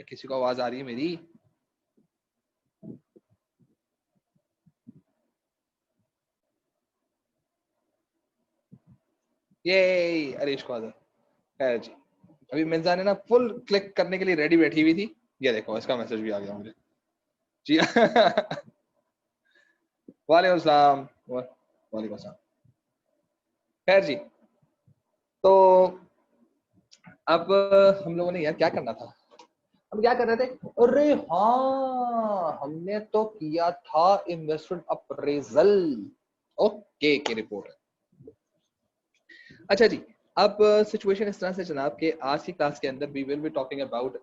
किसी को आवाज आ रही है मेरी? ये अरेश को खैर जी, अभी मिर्जा ने ना फुल क्लिक करने के लिए रेडी बैठी हुई थी। ये देखो इसका मैसेज भी आ गया मुझे जी। वालेकुम सलाम। वालेकुम सलाम। खैर जी, तो अब हम लोगों ने यार क्या करना था, हम क्या कर रहे थे? अरे हाँ, हमने तो किया था इन्वेस्टमेंट अप्रेजल। ओके की रिपोर्ट है। अच्छा जी, अब सिचुएशन इस तरह से जनाब कि आज की क्लास के अंदर we will be talking about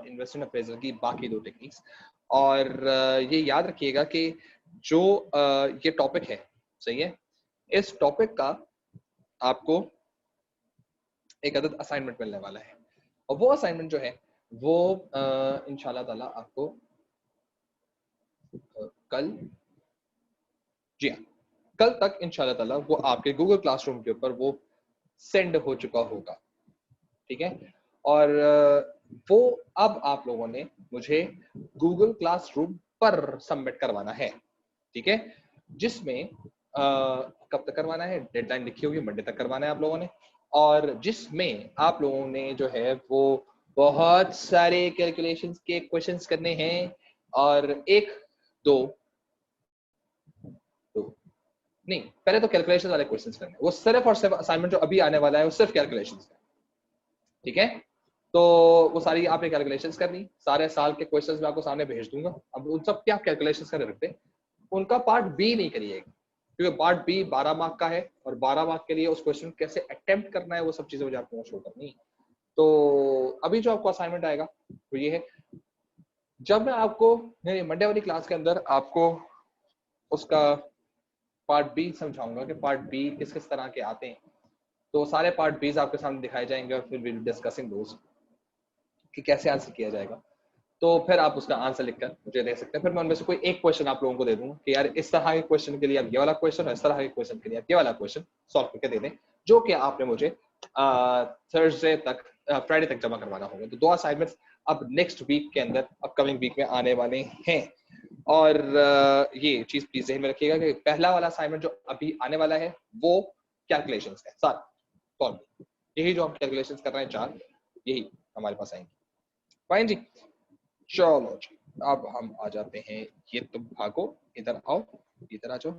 investment appraisal की बाकी दो टेक्निक्स। और ये याद रखिएगा कि जो ये टॉपिक है, सही है, इस टॉपिक का आपको एक अदद असाइनमेंट मिलने वाला है। और वो असाइनमेंट जो है वो इंशाल्लाह ताला आपको कल, जी हाँ, कल तक इंशाल्लाह ताला वो आपके गूगल क्लासरूम के ऊपर वो सेंड हो चुका होगा, ठीक है। और वो अब आप लोगों ने मुझे गूगल क्लासरूम पर सबमिट करवाना है, ठीक है, जिसमें कब तक करवाना है, डेडलाइन लिखी होगी, मंडे तक करवाना है आप लोगों ने। और जिसमें आप लोगों ने जो है वो बहुत सारे कैलकुलेशंस के क्वेश्चंस करने हैं। और एक दो नहीं, पहले तो कैलकुलेशन वाले क्वेश्चंस करने, वो सिर्फ और सिर्फ असाइनमेंट जो अभी आने वाला है वो सिर्फ कैलकुलेशंस है, ठीक है। तो वो सारी आपने कैलकुलेशंस करनी, सारे साल के क्वेश्चंस मैं आपको सामने भेज दूंगा। अब उन सब के आप कैलकुलेशंस कर रखते हैं, उनका पार्ट बी नहीं करिएगा, क्योंकि पार्ट बी 12 मार्क का है और 12 मार्क के लिए उस क्वेश्चन कैसे अटेम्प्ट करना है वो सब चीजें मुझे आपको शो करनी है। तो अभी जो आपको असाइनमेंट आएगा वो ये है, जब मैं आपको मंडे वाली क्लास के अंदर आपको उसका पार्ट बी समझाऊंगा कि पार्ट बी किस किस तरह के आते हैं, तो सारे पार्ट बीज आपके सामने दिखाए जाएंगे और फिर विल डिस्कसिंग दोस कि कैसे आंसर किया जाएगा। तो फिर आप उसका आंसर लिखकर मुझे दे सकते हैं, फिर मैं उनमें से कोई एक क्वेश्चन आप लोगों को दे दूंगा कि यार इस तरह के क्वेश्चन के लिए आप ये वाला क्वेश्चन और इस तरह के क्वेश्चन के लिए आप ये वाला क्वेश्चन सॉल्व करके दे दें, जो कि आपने मुझे थर्सडे तक, फ्राइडे तक जमा करवाना होगा। तो दो असाइनमेंट्स अब नेक्स्ट वीक के अंदर, अपकमिंग वीक में आने वाले हैं। और ये चीज प्लीज ध्यान में रखिएगा कि पहला वाला असाइनमेंट जो अभी आने वाला है वो कैलकुलेशंस है सारा सॉल्व, यही जो हम कैलकुलेशंस कर रहे हैं चार, यही हमारे पास आएंगे। फाइन जी, चलो जी, अब हम आ जाते हैं, ये तुम भागो, इधर आओ, इधर आ जाओ।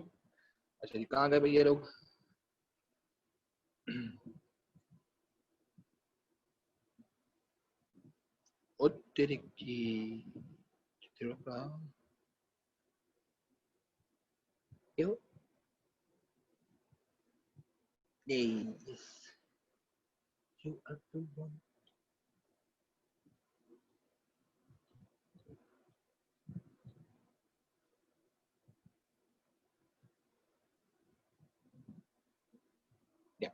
अच्छा जी, कहाँ गए भैया लोग? ओ तेरे की क्यों नहीं, you are the one. Yeah.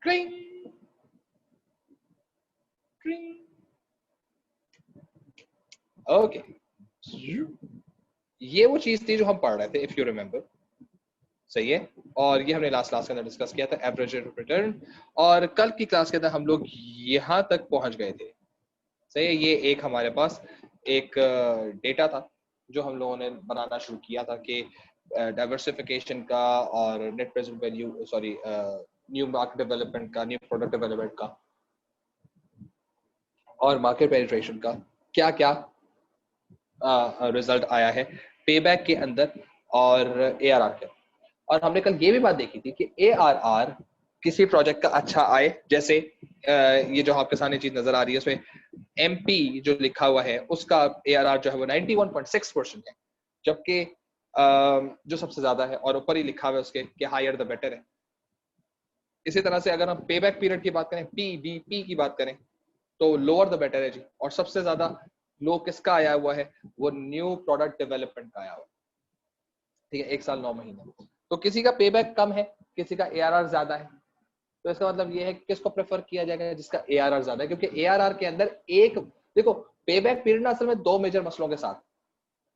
Cling, cling. Okay. ये वो चीज थी जो हम पढ़ रहे थे, इफ यू रिमेम्बर, सही है। और ये हमने लास्ट क्लास के अंदर डिस्कस किया था, एवरेज रेट ऑफ रिटर्न। और कल की क्लास के अंदर हम लोग यहाँ तक पहुंच गए थे, सही है। ये एक हमारे पास एक डेटा था जो हम लोगों ने बनाना शुरू किया था कि डाइवर्सिफिकेशन का और net present value, sorry, new market development का, न्यू प्रोडक्ट डेवलपमेंट का और मार्केट पेनिट्रेशन का क्या क्या रिजल्ट आया है पेबैक के अंदर और एआरआर के। और हमने कल ये भी बात देखी थी कि एआरआर किसी प्रोजेक्ट का अच्छा आए, जैसे ये जो आपके सामने चीज नजर आ रही है उसमें एमपी जो लिखा हुआ है उसका एआरआर जो है वो 91.6% है, जबकि जो सबसे ज्यादा है और ऊपर ही लिखा हुआ है उसके कि हायर द बेटर है। इसी तरह से अगर हम पेबैक पीरियड की बात करें, पीबीपी की बात करें, तो लोअर द बेटर है जी। और सबसे ज्यादा लो किसका आया हुआ है, वो न्यू प्रोडक्ट डेवलपमेंट का आया हुआ है, ठीक है, 1 साल 9 महीने। तो किसी का पेबैक कम है, किसी का एआरआर ज्यादा है, तो इसका मतलब ये है कि किसको प्रेफर किया जाएगा, जिसका एआरआर ज्यादा है। क्योंकि एआरआर के अंदर एक, देखो, पेबैक पीरियड ना असल में दो मेजर मसलों के साथ,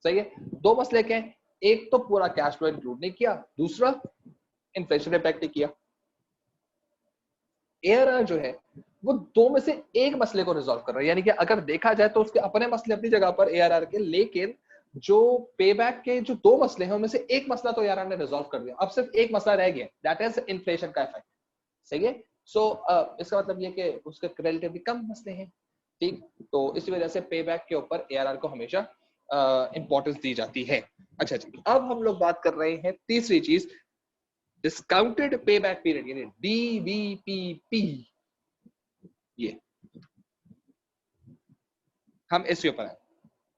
सही है। दो मसले क्या है, एक तो पूरा कैश फ्लो इंक्लूड नहीं किया, दूसरा इन्फ्लेशन इम्पैक्ट नहीं किया। ARR जो है वो दो में से एक मसले को रिजॉल्व कर रहा है, यानी कि अगर देखा जाए तो उसके अपने मसले अपनी जगह पर ARR के, लेकिन जो पेबैक के जो दो मसले हैं उनमें से एक मसला तो ARR ने रिजॉल्व कर दिया, अब सिर्फ एक मसला रह गया, दैट इज इन्फ्लेशन का इफेक्ट। सही है। सो इसका मतलब ये कि उसके रिलेटिवली कम मसले हैं, ठीक। तो इसी वजह से पेबैक के ऊपर ARR को हमेशा इंपॉर्टेंस दी जाती है। अच्छा जी, अब हम लोग बात कर रहे हैं तीसरी चीज, डिस्काउंटेड पेबैक पीरियड यानी DBPP। ये हम इसके ऊपर आए,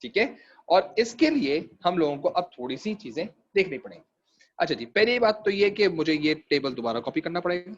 ठीक है। और इसके लिए हम लोगों को अब थोड़ी सी चीजें देखनी पड़ेंगी। अच्छा जी, पहली बात तो ये कि मुझे ये टेबल दोबारा कॉपी करना पड़ेगा।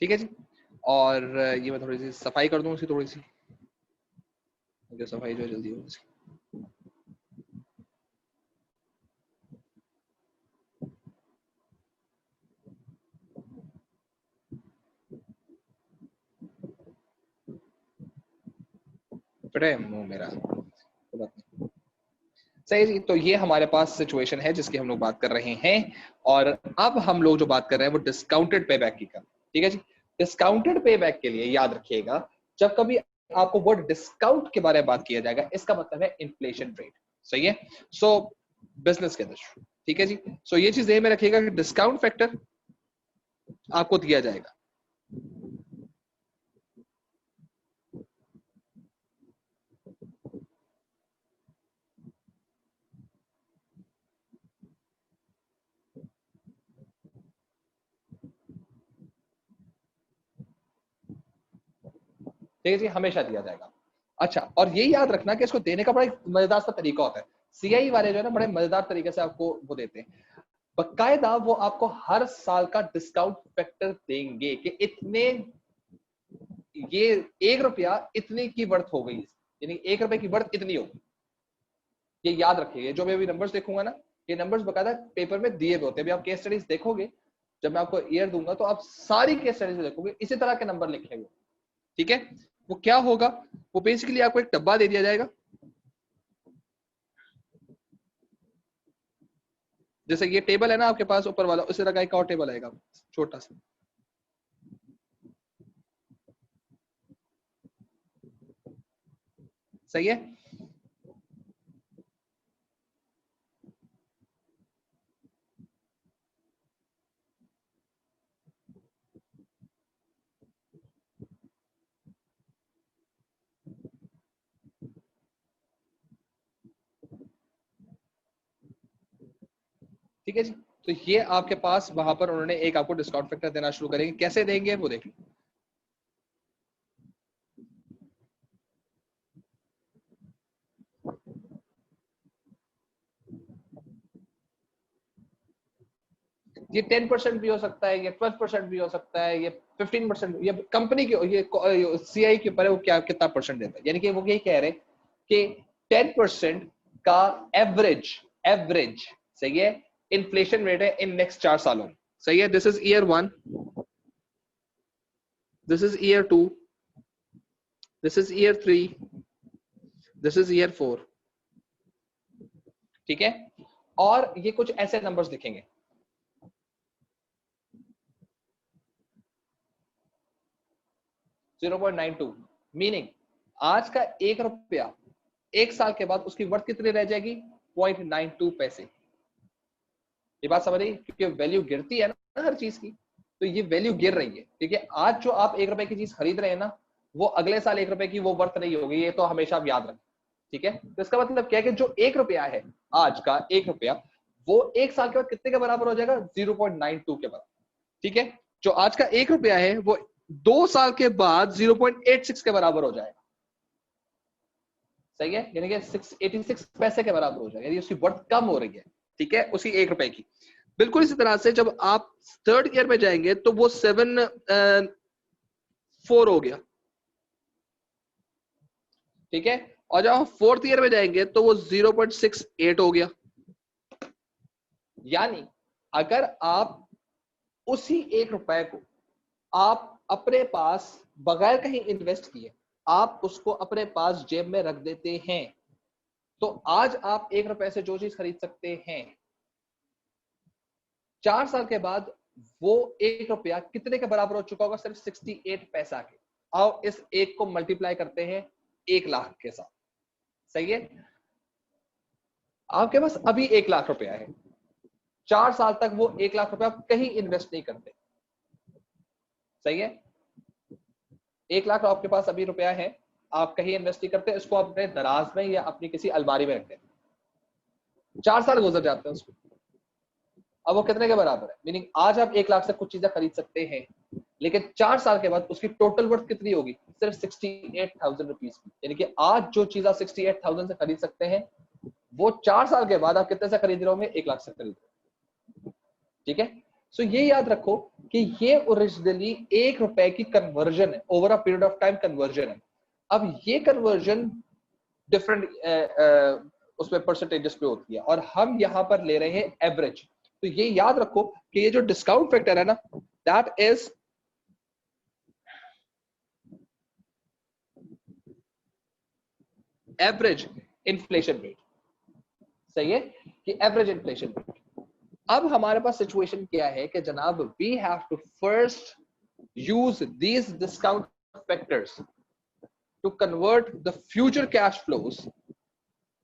ठीक है जी, और ये मैं थोड़ी सी सफाई कर दूं, उसकी थोड़ी सी सफाई जो है जल्दी हो। मुंह मेरा सही जी। तो ये हमारे पास सिचुएशन है जिसकी हम लोग बात कर रहे हैं, और अब हम लोग जो बात कर रहे हैं वो डिस्काउंटेड पेबैक की का। ठीक है जी, डिस्काउंटेड पेबैक के लिए याद रखिएगा, जब कभी आपको वर्ड डिस्काउंट के बारे में बात किया जाएगा, इसका मतलब है इन्फ्लेशन रेट। सही है। सो बिजनेस के अंदर, ठीक है जी। सो ये चीज ध्यान में रखिएगा कि डिस्काउंट फैक्टर आपको दिया जाएगा। ठीक है जी, हमेशा दिया जाएगा। अच्छा, और ये याद रखना कि इसको देने का बड़ा एक मजेदार सा तरीका होता है। CI वाले जो है ना, बड़े मजेदार तरीके से आपको वो देते हैं, बकायदा वो आपको हर साल का डिस्काउंट फैक्टर देंगे कि इतने, ये 1 रुपया इतने की वर्थ हो गई, यानी 1 रुपए की वर्थ इतनी होगी। ये याद रखिए, जो मैं अभी नंबर्स देखूंगा ना, ये नंबर्स बकायदा पेपर में दिए हुए होते हैं। अभी आप केस स्टडीज देखोगे, जब मैं आपको ईयर दूंगा तो आप सारी केस स्टडीज देखोगे इसी तरह के नंबर लिखे हुए। ठीक है। वो क्या होगा, वो बेसिकली आपको एक डब्बा दे दिया जाएगा, जैसे ये टेबल है ना आपके पास ऊपर वाला, उसी तरह का एक और टेबल आएगा छोटा सा। सही है। ठीक है जी, तो ये आपके पास वहां पर उन्होंने एक आपको डिस्काउंट फैक्टर देना शुरू करेंगे, कैसे देंगे वो देख लो। ये 10% भी हो सकता है, ये 12% भी हो सकता है, ये 15%, ये कंपनी की, ये CI के ऊपर है वो क्या कितना परसेंट देता है। यानी कि वो यही कह रहे हैं कि 10% का एवरेज एवरेज सही है इन्फ्लेशन रेट है इन नेक्स्ट 4 सालों में। सही है। This is year 1, this is year 2, this is year 3, this is year 4। ठीक है। और ये कुछ ऐसे नंबर्स दिखेंगे, 0.92, मीनिंग आज का 1 रुपया 1 साल के बाद उसकी वर्थ कितनी रह जाएगी, 0.92 पैसे। ये बात समझ रही, क्योंकि वैल्यू गिरती है ना हर चीज की, तो ये वैल्यू गिर रही है, क्योंकि आज जो आप 1 रुपए की चीज खरीद रहे हैं ना, वो अगले साल 1 रुपए की वो वर्थ नहीं होगी, ये तो हमेशा आप याद रखें। ठीक है। तो इसका मतलब क्या है कि जो 1 रुपया है, आज का 1 रुपया, वो 1 साल के बाद कितने के बराबर हो जाएगा, 0.92 के बराबर। ठीक है। जो आज का 1 रुपया है वो 2 साल के बाद 0.86 के बराबर हो जाएगा। सही है। यानी कि 686 पैसे के बराबर हो जाएगा, यानी उसकी वर्थ कम हो रही है। ठीक है, उसी 1 रुपए की। बिल्कुल इसी तरह से जब आप थर्ड ईयर में जाएंगे तो वो 7.4 हो गया। ठीक है, और जब हम फोर्थ ईयर में जाएंगे तो वो 0.68 हो गया। यानी अगर आप उसी 1 रुपए को आप अपने पास बगैर कहीं इन्वेस्ट किए आप उसको अपने पास जेब में रख देते हैं, तो आज आप 1 रुपए से जो चीज खरीद सकते हैं, 4 साल के बाद वो 1 रुपया कितने के बराबर हो चुका होगा? सिर्फ 68 पैसा के। आओ इस एक को मल्टीप्लाई करते हैं 1 लाख के साथ। सही है, आपके पास अभी 1 लाख रुपया है, 4 साल तक वो 1 लाख रुपया आप कहीं इन्वेस्ट नहीं करते। सही है, 1 लाख आपके पास अभी रुपया है, आप कहीं इन्वेस्ट नहीं करते, इसको अपने दराज में या अपनी किसी अलमारी में रखते हैं, 4 साल गुजर जाते हैं उसको, अब वो कितने के बराबर है? मीनिंग आज आप 1 लाख से कुछ चीजें खरीद सकते हैं, लेकिन 4 साल के बाद उसकी टोटल वर्थ कितनी होगी? सिर्फ 68,000 रुपीज की। यानी कि आज जो चीज आप 68,000 से खरीद सकते हैं, वो 4 साल के बाद आप कितने से खरीद रहे होंगे? 1 लाख से खरीद रहे। ठीक है, सो ये याद रखो कि ये ओरिजिनली 1 रुपए की कन्वर्जन है, over a period of time conversion है। अब ये कन्वर्जन डिफरेंट उसमें परसेंटेजेस पे होती है, और हम यहां पर ले रहे हैं एवरेज। तो ये याद रखो कि ये जो डिस्काउंट फैक्टर है ना, that is average inflation rate. सही है, कि एवरेज इन्फ्लेशन रेट। अब हमारे पास सिचुएशन क्या है कि जनाब we have to first use these discount factors to convert the future cash flows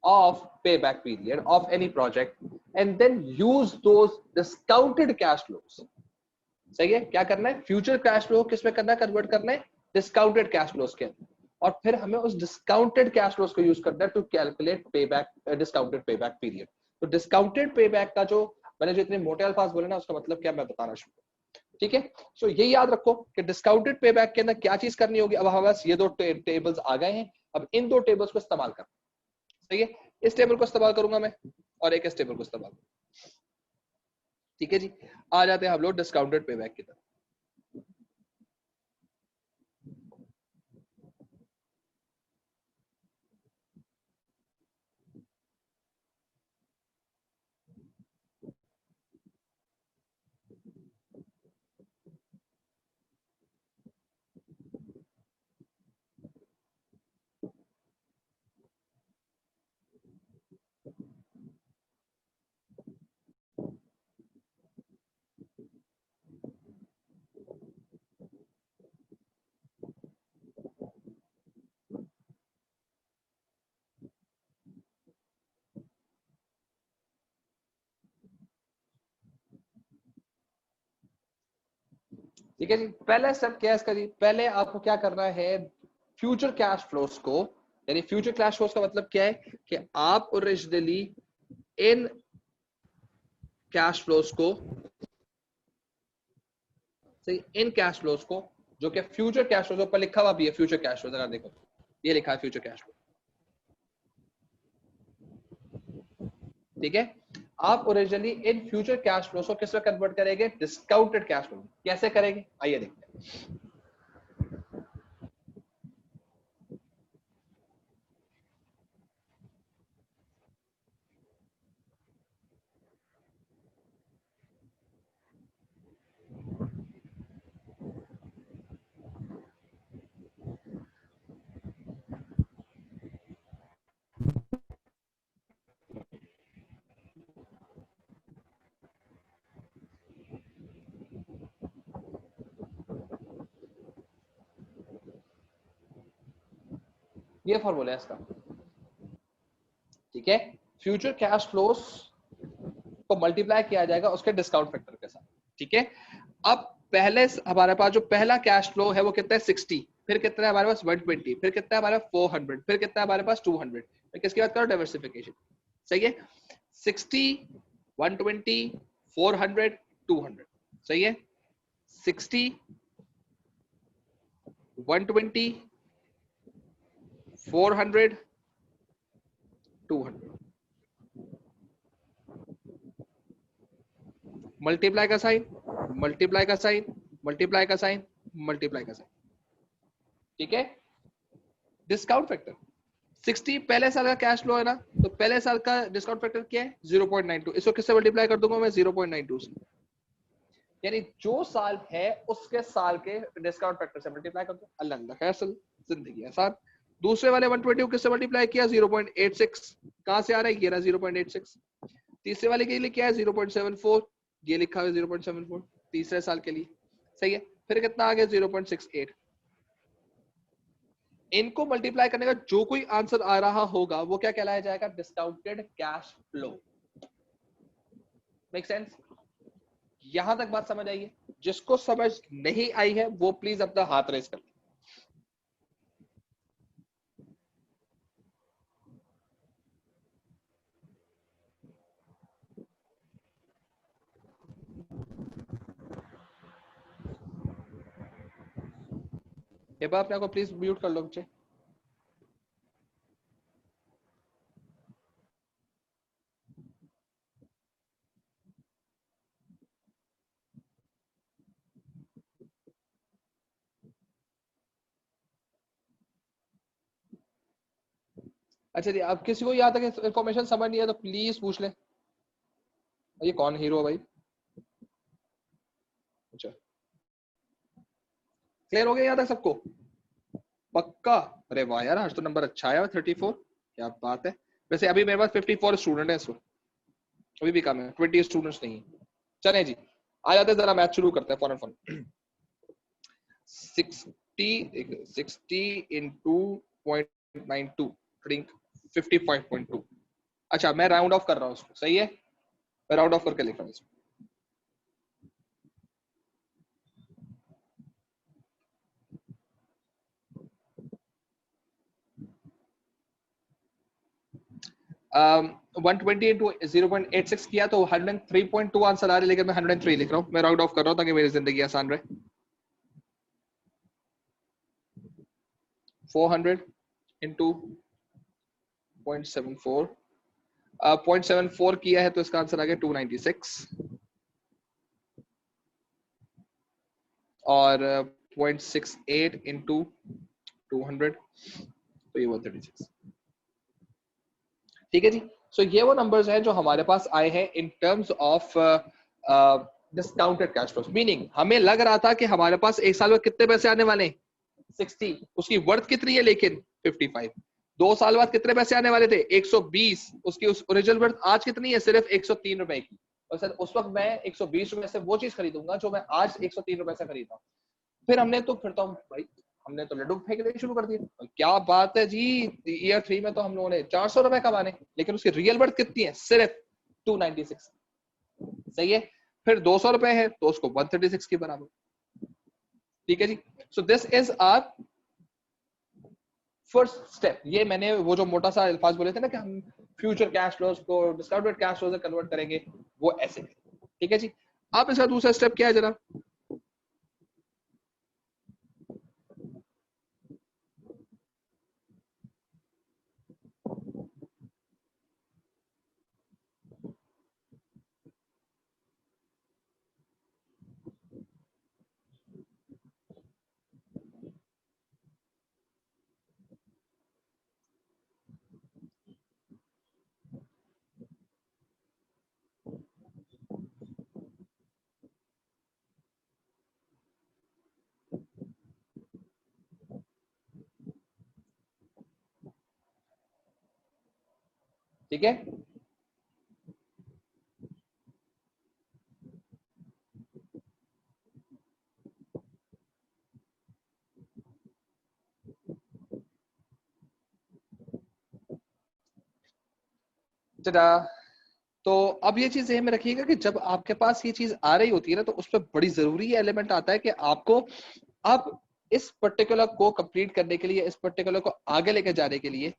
of payback period of any project and then use those discounted cash flows. सही है, क्या करना है? फ्यूचर कैश फ्लो किसमें करना है? कन्वर्ट करना है डिस्काउंटेड कैश फ्लोज के अंदर, और फिर हमें उस डिस्काउंटेड कैश फ्लोज को यूज करना है to calculate payback, discounted payback period. तो डिस्काउंटेड पेबैक का जो मैंने जो इतने मोटे अल्फाज बोले ना, उसका मतलब क्या मैं बताना शुरू। ठीक है, सो ये याद रखो कि डिस्काउंटेड पेबैक के अंदर क्या चीज करनी होगी। अब हमारे पास ये दो टेबल्स आ गए हैं, अब इन दो टेबल्स को इस्तेमाल करना। सही है, इस टेबल को इस्तेमाल करूंगा मैं और एक इस टेबल को इस्तेमाल करूंगा। ठीक है जी, आ जाते हैं हम लोग डिस्काउंटेड पेबैक की तरफ। ठीक है जी, पहला स्टेप क्या है इसका जी? पहले आपको क्या करना है? फ्यूचर कैश फ्लोस को, यानी फ्यूचर कैश फ्लोस का मतलब क्या है कि आप ओरिजिनली इन कैश फ्लोस को, सही, इन कैश फ्लोस को, जो कि फ्यूचर कैश फ्लोस ऊपर लिखा हुआ भी है, फ्यूचर कैश फ्लोस, अगर देखो ये लिखा है फ्यूचर कैश फ्लो। ठीक है, आप originally in future cash flows को किस में कन्वर्ट करेंगे? Discounted cash flow. कैसे करेंगे आइए देखते हैं। ये फॉर्मूला है इसका। ठीक है, फ्यूचर कैश फ्लोस को मल्टीप्लाई किया जाएगा उसके डिस्काउंट फैक्टर के साथ। ठीक है, अब पहले हमारे पास जो पहला कैश फ्लो है वो कितना है? 60, फिर कितना है हमारे पास? 120, फिर कितना है हमारे पास? 400, फिर कितना है हमारे पास? 200। मैं किसकी बात करूं? डाइवर्सिफिकेशन। सही है, 60, 120, 400, 200। सही है, 60, 120, 400, 200। मल्टीप्लाई का साइन, मल्टीप्लाई का साइन, मल्टीप्लाई का साइन, मल्टीप्लाई का साइन। ठीक है, डिस्काउंट फैक्टर। 60 पहले साल का कैश फ्लो है ना, तो पहले साल का डिस्काउंट फैक्टर क्या है 0.92, इसको किससे मल्टीप्लाई कर दूंगा मैं 0.92 से, यानी जो साल है उसके साल के डिस्काउंट फैक्टर से मल्टीप्लाई कर दो, अल्लाह खैर जिंदगी आसान। दूसरे वाले 120 को किससे मल्टीप्लाई किया 0.86, कहां से आ रहा है ये रहा 0.86। तीसरे वाले के लिए क्या है 0.74, ये लिखा हुआ है 0.74 तीसरे साल के लिए, सही है। फिर कितना आ गया 0.68। इनको मल्टीप्लाई करने का जो कोई आंसर आ रहा होगा वो क्या कहलाया जाएगा discounted cash flow. Make sense? यहां तक बात समझ आई है? जिसको समझ नहीं आई है वो प्लीज अपना हाथ रेस कर ले। ये बात अपने को प्लीज म्यूट कर लो बच्चे। अच्छा जी, अब किसी को यहाँ तक इंफॉर्मेशन समझ नहीं है तो प्लीज पूछ ले। ये कौन हीरो है भाई? अच्छा, क्लियर हो गया यहाँ तक सबको? पक्का? अरे वाह यार, आज तो नंबर अच्छा आया 34, क्या बात है। वैसे अभी मेरे पास 54 स्टूडेंट है इस वक्त, अभी भी कम है, 20 स्टूडेंट्स नहीं। चले जी, आ जाते हैं, जरा मैथ शुरू करते हैं फौरन फौरन। 60 इंटू 0.92 think 55.2। अच्छा, मैं राउंड ऑफ कर रहा हूँ उसको, सही है, मैं राउंड ऑफ करके लिख रहा हूँ इसको। 120 इंटू 0.86 किया तो 103.2 आंसर आ रहा है, लेकिन मैं 103 लिख रहा हूँ, मैं राउंड ऑफ कर रहा हूँ ताकि मेरी जिंदगी आसान रहे। 400 इंटू 0.74, 0.74 किया है तो इसका आंसर आ गया 296, और 0.68 इंटू 200 तो ये 136। ठीक है जी, सो ये वो नंबर्स हैं जो हमारे पास आए हैं in terms of discounted cash flows. Meaning हमें लग रहा था कि हमारे पास एक साल में कितने पैसे आने वाले हैं 60, उसकी वर्थ कितनी है लेकिन 55। 2 साल बाद कितने पैसे आने वाले थे 120, उसकी उस ओरिजिनल वर्थ आज कितनी है सिर्फ 103 रुपए की। और सर उस वक्त मैं 120 रुपए से वो चीज खरीदूंगा जो मैं आज 103 रुपए से खरीदा हूँ। फिर हमने तो फिर तो भाई हमने तो लड्डू फेंकने शुरू कर दिए, क्या बात है जी, ईयर 3 में तो हम लोगों ने 400 रुपए कमाने, लेकिन उसकी रियल वर्थ कितनी है सिर्फ 296। सही है, फिर 200 रुपए है तो उसको 136 के बराबर। ठीक है जी, so this is our first step. ये मैंने वो जो मोटा सा अल्फाज बोले थे ना कि हम फ्यूचर कैश फ्लोज को डिस्काउंटेड कैश फ्लोज में कन्वर्ट करेंगे, वो ऐसे। ठीक है जी, आप इसका दूसरा स्टेप क्या है जरा? ठीक है, तो अब ये चीज ध्यान में रखिएगा कि जब आपके पास ये चीज आ रही होती है ना, तो उसमें बड़ी जरूरी एलिमेंट आता है कि आपको अब इस पर्टिकुलर को कंप्लीट करने के लिए, इस पर्टिकुलर को आगे लेके जाने के लिए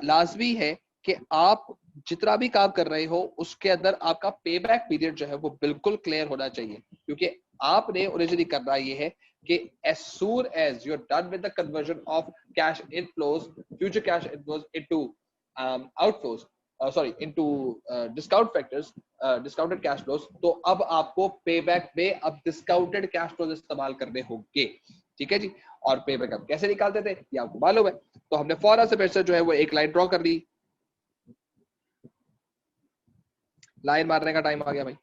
लाजमी है कि आप जितना भी काम कर रहे हो उसके अंदर आपका पे बैक पीरियड जो है वो बिल्कुल क्लियर होना चाहिए। क्योंकि आपने ओरिजिनली करना ये है कि as soon as you're done with the conversion of cash inflows, future cash inflows into outflows, sorry into discount factors, discounted cash flows, तो अब आपको पे बैक में अब डिस्काउंटेड कैश फ्लोज इस्तेमाल करने होंगे। ठीक है जी। और पे बैक हम कैसे निकालते थे ये आपको मालूम है। तो हमने फौरन से फिर से जो है वो एक लाइन ड्रॉ कर ली। लाइन मारने का टाइम आ गया भाई।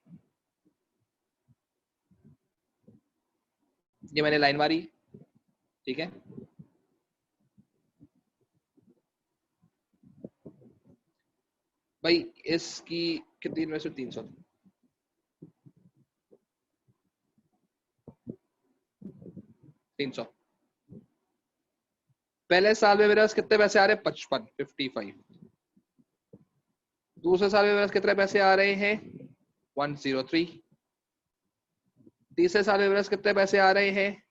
ये मैंने लाइन मारी, ठीक है। भाई इसकी कितनी इन्वेस्टमेंट, 300, 300। पहले साल में मेरे पास कितने पैसे आ रहे हैं, 55, 55। दूसरे साल में मेरे पास कितने पैसे आ रहे हैं, 103। तीसरे साल में मेरे पास कितने पैसे आ रहे हैं,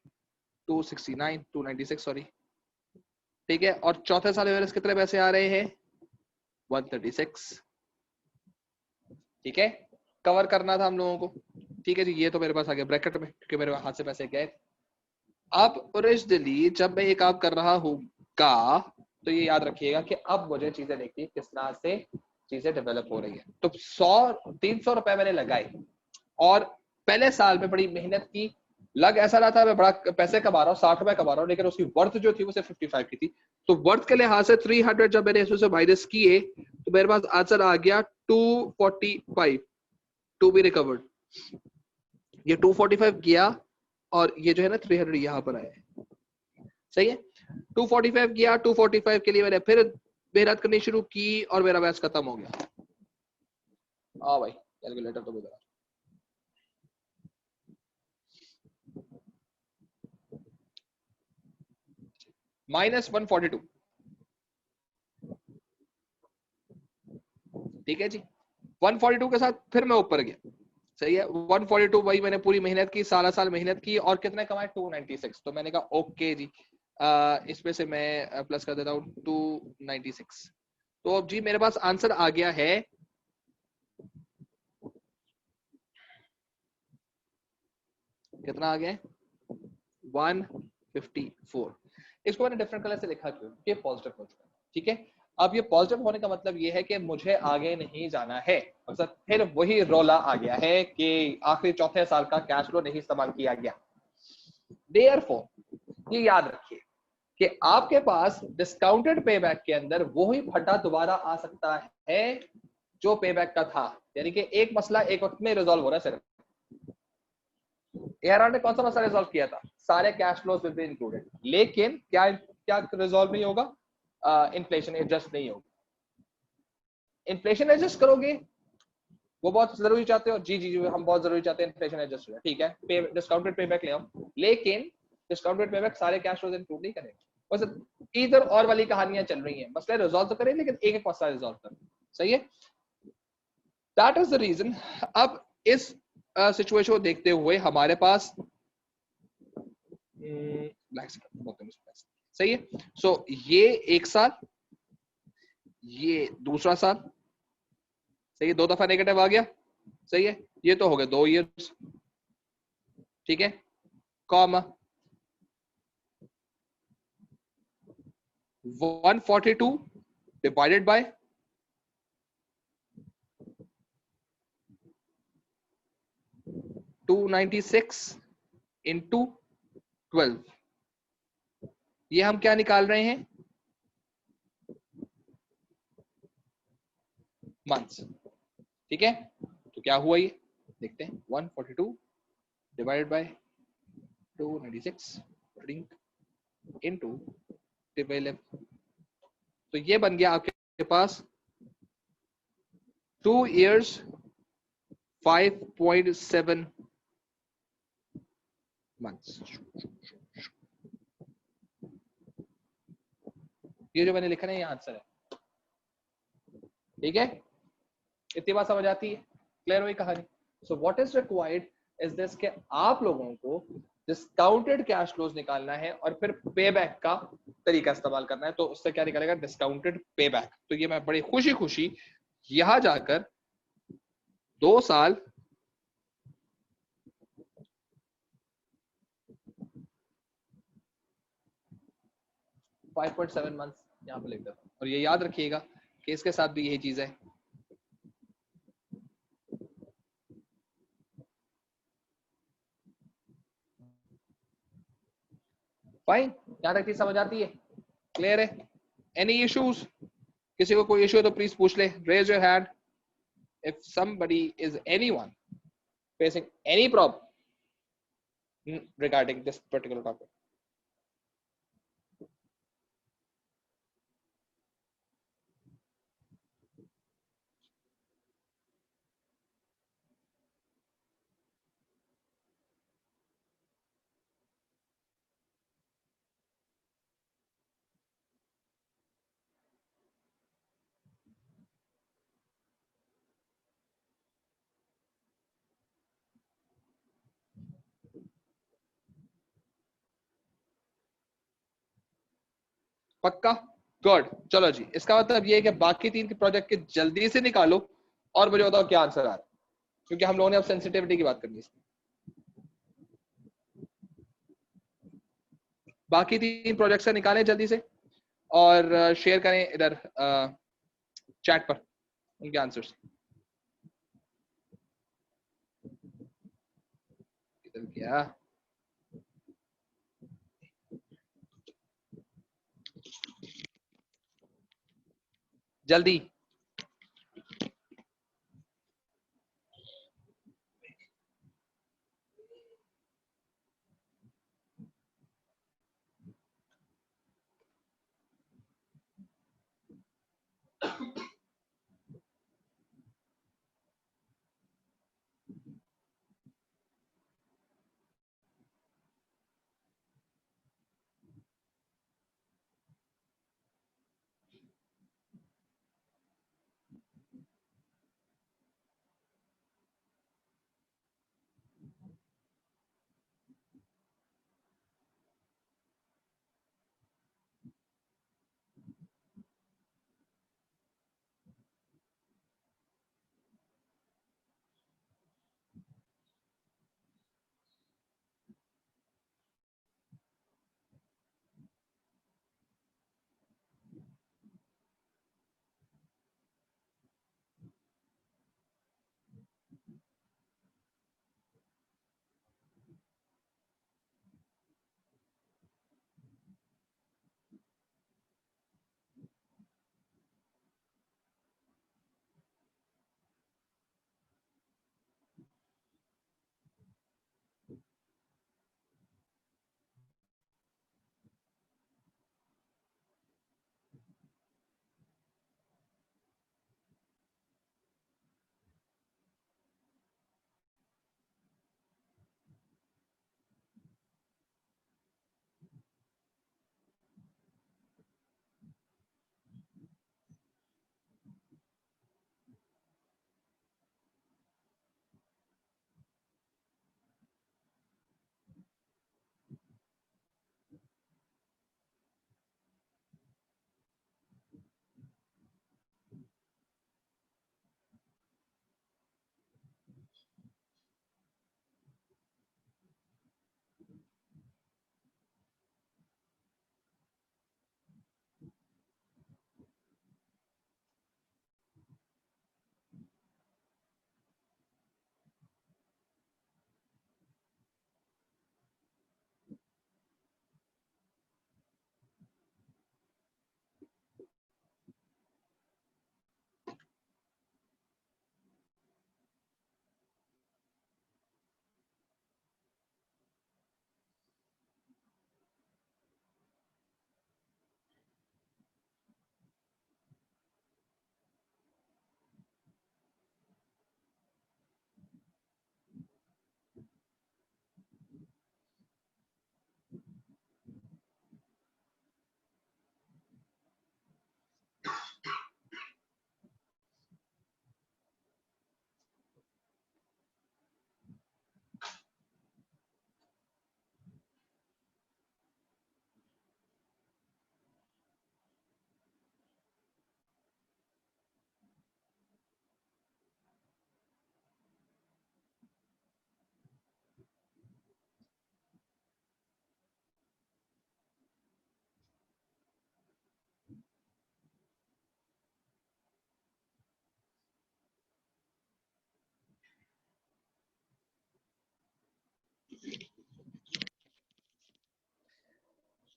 269, 296 सॉरी, ठीक है। और चौथे साल में मेरे पास कितने पैसे आ रहे हैं, 136, ठीक है। कवर करना था हम लोगों को, ठीक है जी। ये तो मेरे पास आ गया ब्रैकेट में क्योंकि मेरे हाथ से पैसे गए। अब ओरिजिनली जब मैं ये काम कर रहा हूँगा तो ये याद रखिएगा कि अब मुझे चीजें देखिए किस तरह से चीजें डेवलप हो रही है। तो 300 रुपए मैंने लगाए और पहले साल में बड़ी मेहनत की, लग ऐसा रहा था मैं बड़ा पैसे कमा रहा हूँ, 60 रुपए कमा रहा हूँ, लेकिन उसकी वर्थ जो थी वो सिर्फ 55 की थी। तो वर्थ के लिहाज से 300 जब मैंने इसमें से माइनस किए तो मेरे पास आंसर आ गया 245 टू बी रिकवर्ड। ये 245 गया और ये जो है ना 300 यहाँ पर आया, सही है। 245 गया, 245 के लिए मैंने फिर मेहनत करनी शुरू की और मेरा मैच खत्म हो गया। हाँ भाई कैलकुलेटर तो बता, -142, ठीक है जी। 142 के साथ फिर मैं ऊपर गया, सही है। 142 वही मैंने पूरी मेहनत की, सारा साल मेहनत की और कितने कमाए, 296। तो मैंने कहा ओके जी, इसमें से मैं प्लस कर देता हूँ 296। तो अब जी मेरे पास आंसर आ गया है, कितना आ गया, 154। इसको मैंने डिफरेंट कलर से लिखा क्यों, ये पॉजिटिव हो चुका है, ठीक है। अब ये पॉजिटिव होने का मतलब ये है कि मुझे आगे नहीं जाना है। मतलब फिर वही रोला आ गया है कि आखिरी चौथे साल का कैश फ्लो नहीं इस्तेमाल किया गया। देयरफॉर ये याद रखिए कि आपके पास डिस्काउंटेड पेबैक के अंदर वही भट्टा दोबारा आ सकता है जो पेबैक का था। यानी कि एक मसला एक वक्त में रिजॉल्व हो रहा है सिर्फ। एआरआर ने कौन सा मसला रिजॉल्व किया था, सारे cash flows will be included, लेकिन क्या क्या रिजॉल्व नहीं होगा, इन्फ्लेशन एडजस्ट नहीं होगा। इन्फ्लेशन एडजस्ट करोगे, वो बहुत जरूरी चाहते हो, जी जी जी हम बहुत जरूरी चाहते हैं इन्फ्लेशन एडजस्ट हो जाए, ठीक है। डिस्काउंटेड पेबैक ले आओ, लेकिन डिस्काउंटेड पेबैक सारे कैश फ्लोज इंक्लूड नहीं करेगा। बस इधर और वाली कहानियां चल रही हैं, मसले रिजॉल्व तो करें लेकिन एक एक मसला रिजॉल्व करें, सही है। That is the reason. अब इस सिचुएशन को देखते हुए हमारे पास सही है। सो ये एक साल, ये दूसरा साल, सही है, 2 दफा नेगेटिव आ गया, सही है। ये तो हो गए 2 ईयर्स, ठीक है, कॉमा 142 डिवाइडेड बाय 296 इंटू 12। ये हम क्या निकाल रहे हैं, मंथ्स, ठीक है। तो क्या हुआ ये देखते हैं, 142 डिवाइडेड बाय 296 इंटू 12। तो ये बन गया आपके पास 2 years 5.7 months। ये जो मैंने लिखा ना ये आंसर है, ठीक है। इतनी बात समझ आती है, क्लियर हुई कहानी। So what is required is this कि आप लोगों को डिस्काउंटेड कैश फ्लोज निकालना है और फिर पे बैक का तरीका इस्तेमाल करना है। तो उससे क्या निकलेगा, डिस्काउंटेड पे बैक। तो ये मैं बड़ी खुशी खुशी यहां जाकर 2 साल 5.7 मंथ्स यहाँ पे लिख देता हूँ। और ये याद रखिएगा कि इसके साथ भी यही चीज है, फाइन, यहाँ तक चीज समझ आती है, क्लियर है? Any issues? किसी को कोई इशू है तो प्लीज पूछ ले, raise your hand if somebody is anyone facing any problem regarding this particular topic. पक्का? गुड, चलो जी, इसका मतलब ये है कि बाकी 3 के प्रोजेक्ट के जल्दी से निकालो और मुझे बताओ क्या आंसर आ रहा है, क्योंकि हम लोगों ने अब सेंसिटिविटी की बात करनी है। बाकी 3 प्रोजेक्ट से निकालें जल्दी से और शेयर करें इधर चैट पर उनके आंसर्स। इधर क्या जल्दी,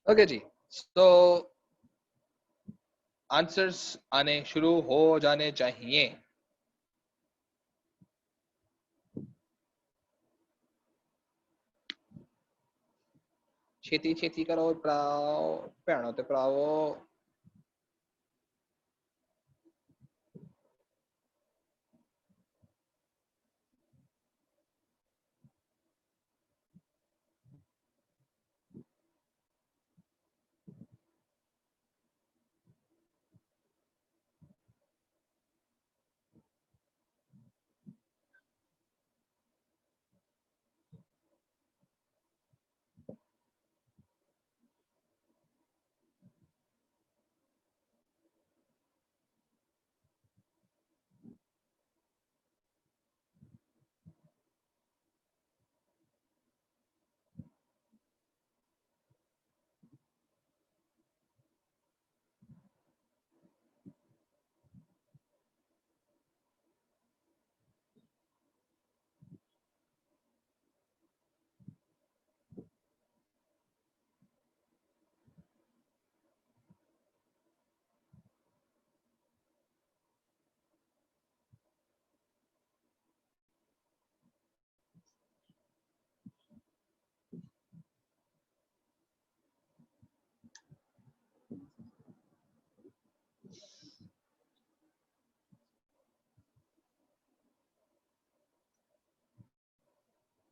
ओके जी, तो आंसर्स आने शुरू हो जाने चाहिए। छेती छेती करो, पढ़ाओ भैनों ते पढ़ाओ।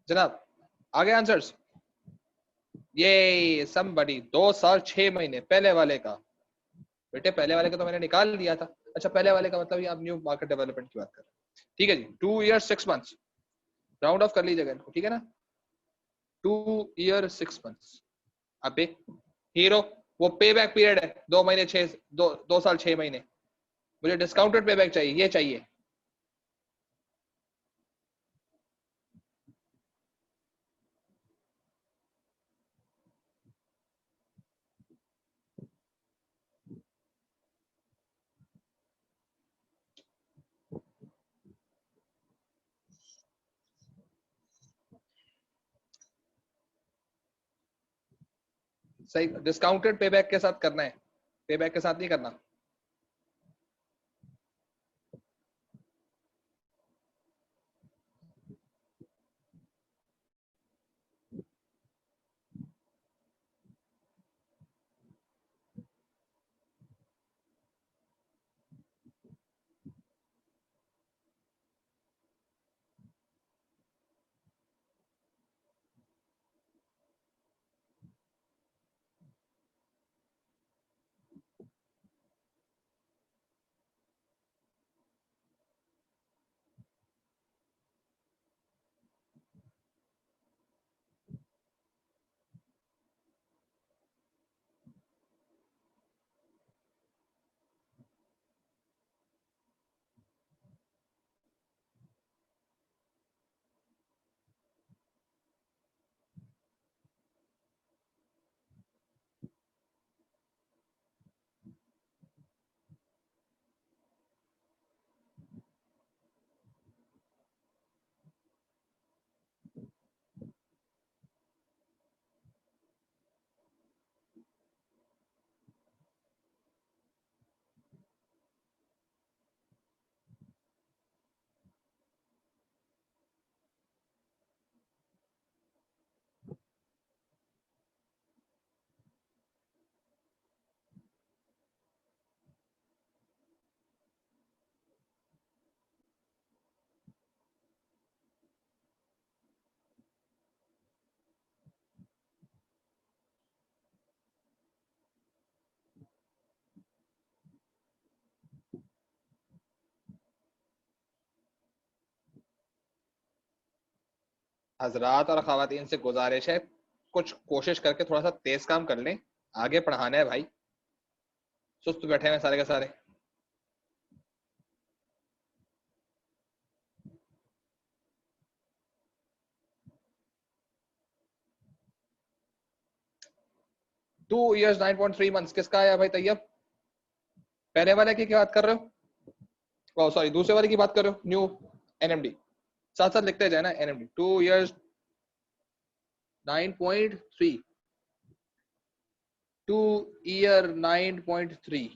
जनाब आगे आंसर्स। ये समबडी 2 साल 6 महीने पहले वाले का। बेटे पहले वाले का तो मैंने निकाल दिया था। अच्छा पहले वाले का मतलब ये आप न्यू मार्केट डेवलपमेंट की बात कर रहे हैं। ठीक है जी, 2 ईयर 6 मंथ्स राउंड ऑफ कर लीजिएगा इनको, ठीक है ना। 2 ईयर 6 मंथ्स। अबे हीरो, वो पे बैक पीरियड है 2 महीने 6 2 साल 6 महीने। मुझे डिस्काउंटेड पे बैक चाहिए, ये चाहिए। सही, डिस्काउंटेड पे बैक के साथ करना है, पे बैक के साथ नहीं करना। हजरात और खवातीन से गुजारिश है, कुछ कोशिश करके थोड़ा सा तेज काम कर लें, आगे पढ़ाना है भाई। सुस्त बैठे हैं सारे के सारे। 2 ईयर्स 9.3 मंथ्स किसका आया भाई तैयब? पहले वाले की क्या बात कर रहे हो? सॉरी दूसरे वाले की बात कर रहे हो, न्यू एनएमडी। साथ साथ लिखते जाए ना, NMD 2 years 9.3। to year 9.3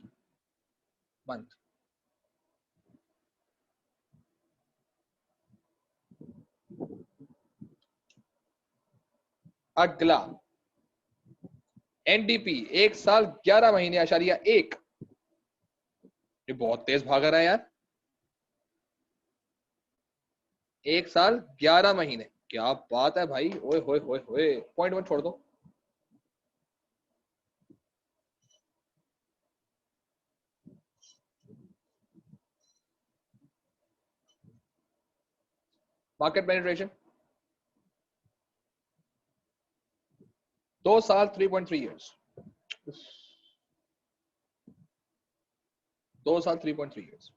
month. अगला एनडीपी 1 साल 11 महीने आशारिया 1, ये बहुत तेज भाग रहा है यार। 1 साल 11 महीने, क्या बात है भाई, ओए होए होए होए, पॉइंट 1 छोड़ दो। मार्केट पेनिट्रेशन 2 साल 3.3 इयर्स, 2 साल 3.3 इयर्स।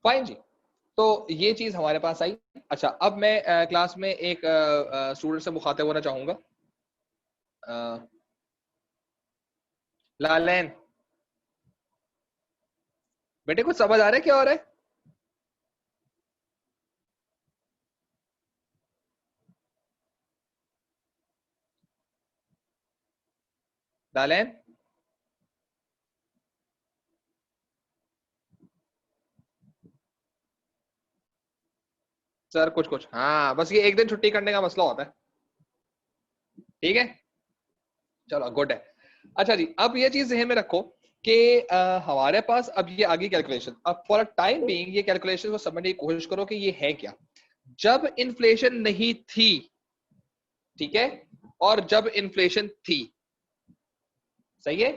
फाइन जी, तो ये चीज हमारे पास आई। अच्छा, अब मैं क्लास में एक स्टूडेंट से मुखातिब होना चाहूंगा। लालेन, बेटे कुछ समझ आ रहा है क्या हो रहा है? लालेन सर, कुछ कुछ, हाँ बस ये एक दिन छुट्टी करने का मसला होता है। ठीक है, चलो गुड है। अच्छा जी, अब ये चीज ध्यान में रखो कि हमारे पास अब ये आगे कैलकुलेशन, अब फॉर टाइम बीइंग ये कैलकुलेशन को समझने की कोशिश करो कि ये है क्या। जब इन्फ्लेशन नहीं थी, ठीक है, और जब इन्फ्लेशन थी, सही है,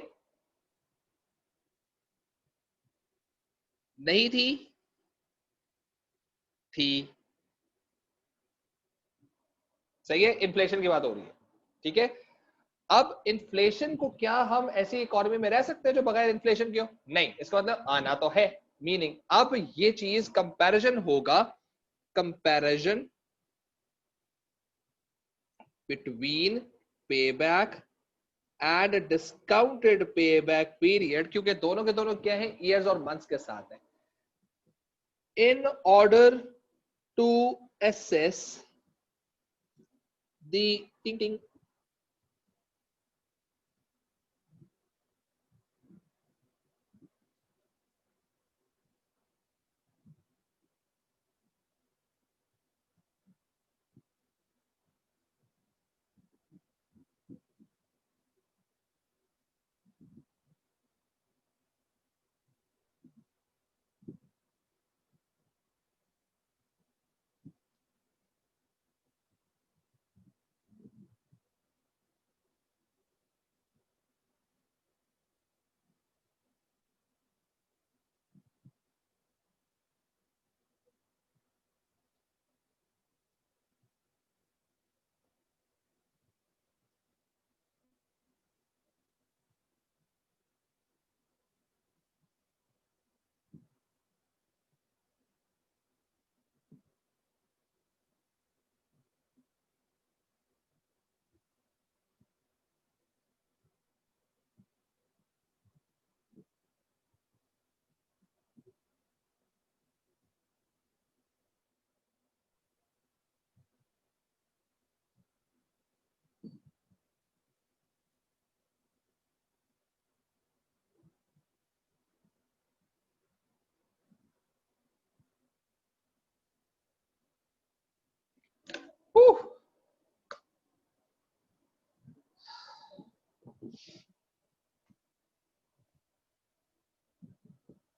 नहीं थी, थी, सही है, इन्फ्लेशन की बात हो रही है। ठीक है, अब इन्फ्लेशन को क्या हम ऐसी इकोनॉमी में रह सकते हैं जो बगैर इन्फ्लेशन के हो? नहीं, इसका मतलब आना तो है। मीनिंग अब ये चीज कंपैरिजन होगा, comparison between payback and discounted payback period, क्योंकि दोनों के दोनों क्या है, ईयर्स और मंथ्स के साथ है। In order to assess the टिंग टिंग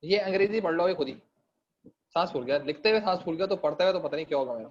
ये अंग्रेजी पढ़ लोगे खुद ही। सांस फूल गया, लिखते हुए सांस फूल गया, तो पढ़ते हुए तो पता नहीं क्या होगा मेरा।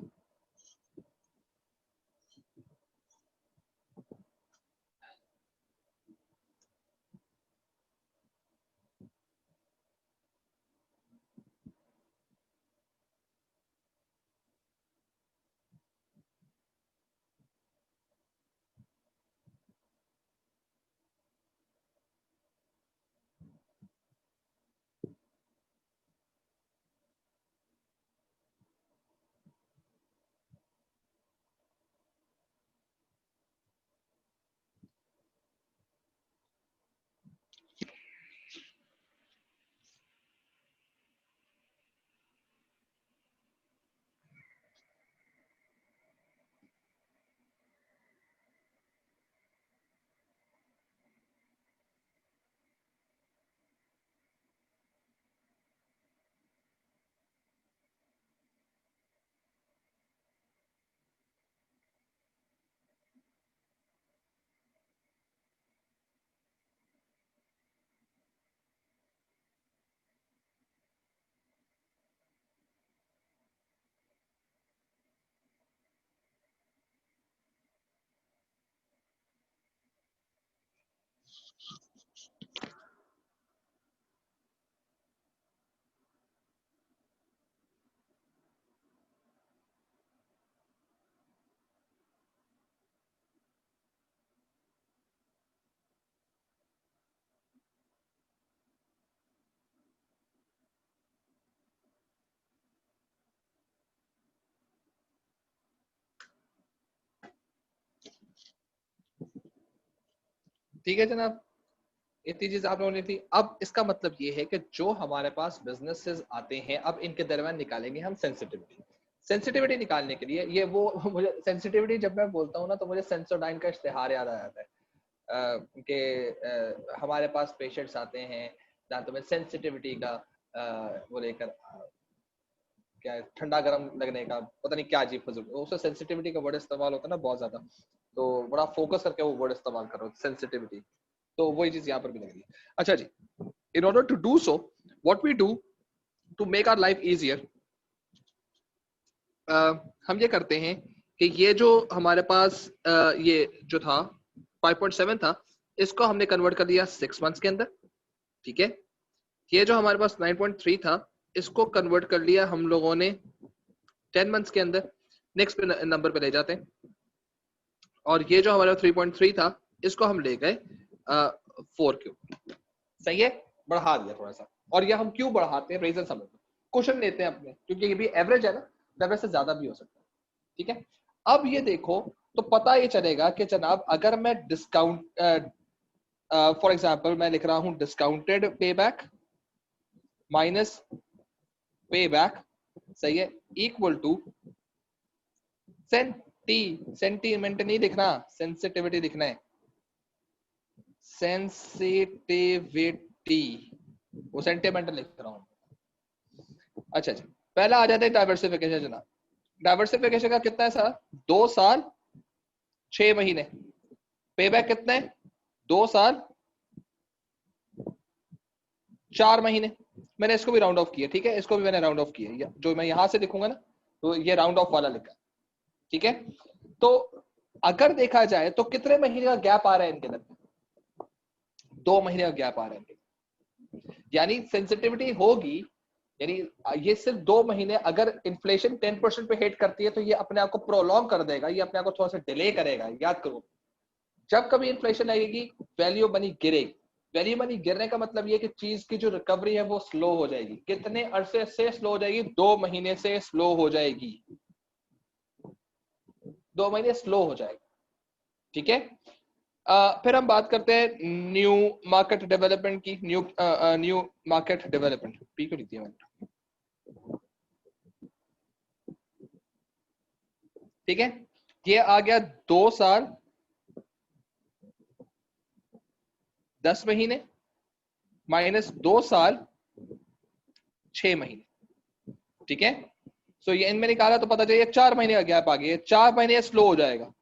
ठीक है जनाब, इतनी चीज आप लोगों ने थी। अब इसका मतलब ये है कि जो हमारे पास बिजनेसेस आते हैं, अब इनके दरमियान निकालेंगे हम सेंसिटिविटी। सेंसिटिविटी निकालने के लिए ये वो मुझे सेंसिटिविटी जब मैं बोलता हूँ ना तो मुझे सेंसोडाइन का इश्तिहार याद आ जाता है कि हमारे पास पेशेंट्स आते हैं दांतों में सेंसिटिविटी का वो लेकर क्या ठंडा गर्म लगने का पता नहीं क्या अजीब फजूल, उससे सेंसिटिविटी का वर्ड इस्तेमाल होता है ना बहुत ज्यादा, तो बड़ा फोकस करके वो वर्ड इस्तेमाल कर रहे हो सेंसिटिविटी, तो वही चीज यहाँ पर भी लग रही है। अच्छा जी, in order to do so what we do to make our life easier, हम ये करते हैं कि ये जो हमारे पास ये जो था 5.7 था, इसको हमने कन्वर्ट कर दिया 6 मंथ्स के अंदर, ठीक है। ये जो हमारे पास 9.3 था, इसको कन्वर्ट कर लिया हम लोगों ने 10 मंथ्स के अंदर, नेक्स्ट नंबर पे ले जाते हैं। और ये जो हमारा 3.3 था, इसको हम ले गए 4 क्यों, सही है, बढ़ा दिया थोड़ा सा। और ये हम क्यों बढ़ाते हैं, रीजन समझ लो, क्वेश्चन लेते हैं अपने, क्योंकि ये भी एवरेज है ना, एवरेज से ज्यादा भी हो सकता है, ठीक है। अब ये देखो तो पता ये चलेगा कि जनाब अगर मैं डिस्काउंट फॉर एग्जांपल मैं लिख रहा हूं डिस्काउंटेड पे बैक माइनस पे बैक, सही है, इक्वल टू सेंटीमेंट नहीं लिखना, सेंसिटिविटी लिखना है, सेंसिटिविटी, वो सेंटीमेंट लिख रहा हूं। अच्छा जी, पहला आ जाता है डाइवर्सिफिकेशन जनाब। डाइवर्सिफिकेशन का कितना है सर, 2 साल 6 महीने, पे बैक कितना है 2 साल 4 महीने, मैंने इसको भी राउंड ऑफ किया, ठीक है, इसको भी मैंने राउंड ऑफ किया, जो मैं यहां से लिखूंगा ना तो ये राउंड ऑफ वाला लिखा, ठीक है। तो अगर देखा जाए तो कितने महीने का गैप आ रहा है इनके अंदर, 2 महीने का गैप आ रहा है इनके, यानी सेंसिटिविटी होगी, यानी ये सिर्फ 2 महीने, अगर इन्फ्लेशन 10% पे हिट करती है तो ये अपने आप को प्रोलॉन्ग कर देगा, ये अपने आप को थोड़ा सा डिले करेगा। याद करो, जब कभी इन्फ्लेशन आएगी वैल्यू मनी गिरेगी, वैल्यू मनी गिरने का मतलब ये कि चीज की जो रिकवरी है वो स्लो हो जाएगी। कितने अरसे से स्लो हो जाएगी, 2 महीने से स्लो हो जाएगी, 2 महीने स्लो हो जाएगी, ठीक है। फिर हम बात करते हैं न्यू मार्केट डेवलपमेंट की, न्यू मार्केट डेवलपमेंट, पी को लिख दिया मैंने, ठीक है। ये आ गया 2 साल 10 महीने माइनस 2 साल 6 महीने, ठीक है। सो ये इनमें निकाला तो पता चलिए 4 महीने का गैप आ गया, 4 महीने स्लो हो जाएगा,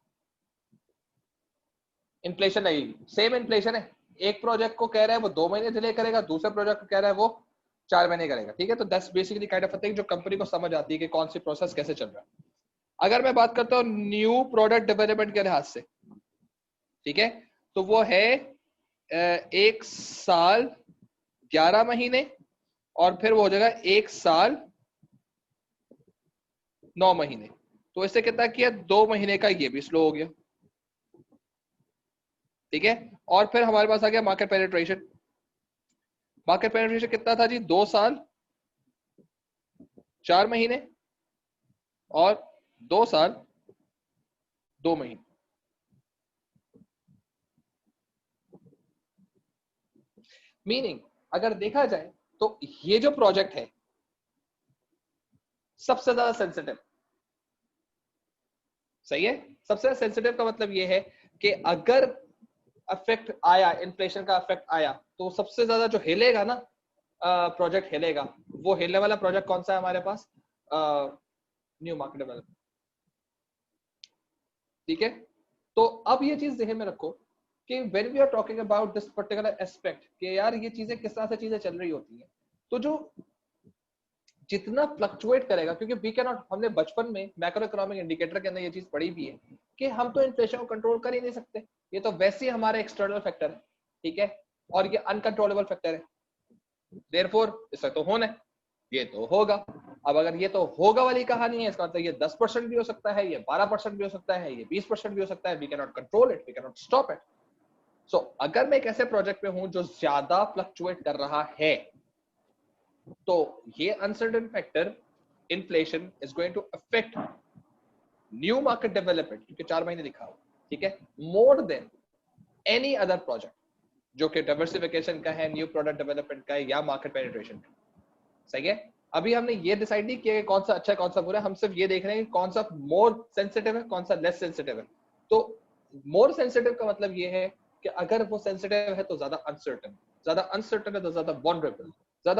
इन्फ्लेशन लगेगी, सेम इन्फ्लेशन है, एक प्रोजेक्ट को कह रहा है वो 2 महीने डिले करेगा, दूसरे प्रोजेक्ट को कह रहा है वो 4 महीने करेगा, ठीक है। तो that's basically kind of a thing जो कंपनी को समझ आती है कि कौन सी प्रोसेस कैसे चल रहा है। अगर मैं बात करता हूँ न्यू प्रोडक्ट डेवलपमेंट के लिहाज से, ठीक है, तो वो है 1 साल 11 महीने और फिर वो हो जाएगा 1 साल 9 महीने, तो इससे कितना किया, 2 महीने का, ये भी स्लो हो गया, ठीक है। और फिर हमारे पास आ गया मार्केट पेनिट्रेशन। मार्केट पेनिट्रेशन कितना था जी, 2 साल 4 महीने और 2 साल 2 महीने, मीनिंग अगर देखा जाए तो ये जो प्रोजेक्ट है सबसे ज्यादा सेंसिटिव, सही है, सबसे ज्यादा सेंसिटिव का मतलब ये है कि अगर अफेक्ट आया, इन्फ्लेशन का अफेक्ट आया, तो सबसे ज्यादा जो हिलेगा ना प्रोजेक्ट हिलेगा, वो हिलने वाला प्रोजेक्ट कौन सा है हमारे पास, न्यू मार्केट डेवलपमेंट, ठीक है। तो अब ये चीज ध्यान में रखो कि when we are talking about this particular aspect कि यार ये चीजें किस तरह से चीजें चल रही होती हैं, तो जो जितना फ्लक्चुएट करेगा, क्योंकि वी कैन नॉट, हमने बचपन में मैक्रो इकोनॉमिक इंडिकेटर के अंदर ये चीज पढ़ी भी है कि हम तो इन्फ्लेशन को कंट्रोल कर ही नहीं सकते, ये तो वैसे ही हमारा एक्सटर्नल फैक्टर है, ठीक है, और ये अनकंट्रोलेबल फैक्टर है, देयरफॉर इससे तो होना है, ये तो होगा। अब अगर ये तो होगा वाली कहानी है, इसका मतलब ये 10% भी हो सकता है, ये 12% भी हो सकता है, ये 20% भी हो सकता है, we can not control it, we can not stop it. So अगर मैं एक ऐसे प्रोजेक्ट पे हूं जो ज्यादा फ्लक्चुएट कर रहा है, तो ये uncertain factor inflation is going to affect new market development, क्योंकि 4 महीने लिखा हो, ठीक है, more than any other project जो कि डाइवर्सिफिकेशन का है, न्यू प्रोडक्ट डेवलपमेंट का है या मार्केट पेनिट्रेशन का। सही है। अभी हमने ये डिसाइड नहीं किया कि कौन सा अच्छा है कौन सा बुरा है, हम सिर्फ ये देख रहे हैं कि कौन सा मोर सेंसिटिव है कौन सा लेस सेंसिटिव है। तो मोर सेंसिटिव का मतलब ये है कि अगर वो सेंसिटिव है तो ज्यादा अनसर्टन है तो ज्यादा